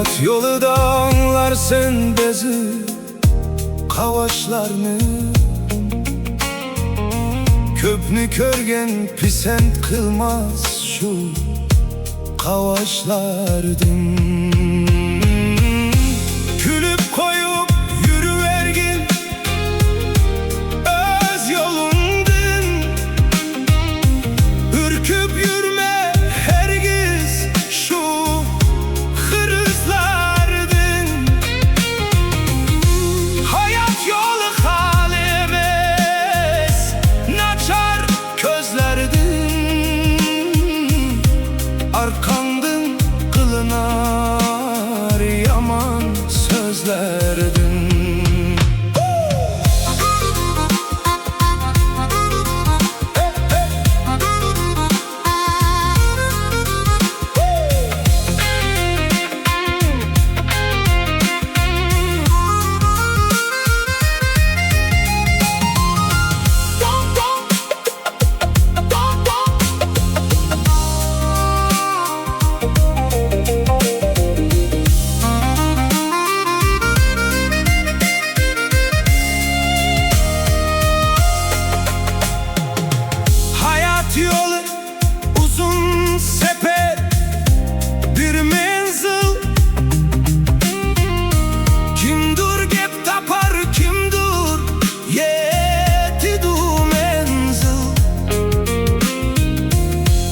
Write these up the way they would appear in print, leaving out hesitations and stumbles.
Hayat yolu dağlar sen bezi Kavaşlarını Köpnü körgen pisent kılmaz şu Kavaşlardım. Külüp koyup yürüvergin öz yolundun. Ürküp yürüme hergiz şu hırızlardın. Hayat yolu halimez naçar közlerdin. Arkandın kılınar yaman sözlerdin. Yolu uzun sepet bir menzil. Kim dur gep tapar kim dur yeti du menzil.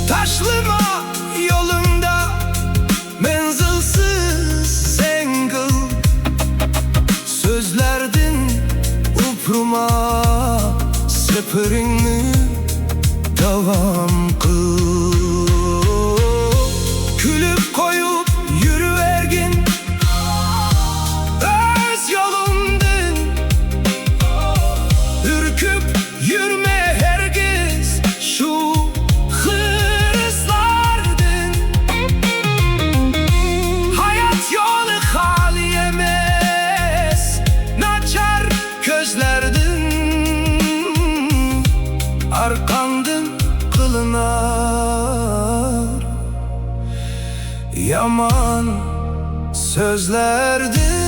Taşlıma yolunda menzilsiz zengil. Sözlerdin upruma seperini devam kıl. Külüp koyup yürüvergin öz yolundun. Ürküp yürüme hergiz şu hırslardın. Hayat yolu haliyemez naçar közlerdin. Arkandın kılınar yaman sözlerdi.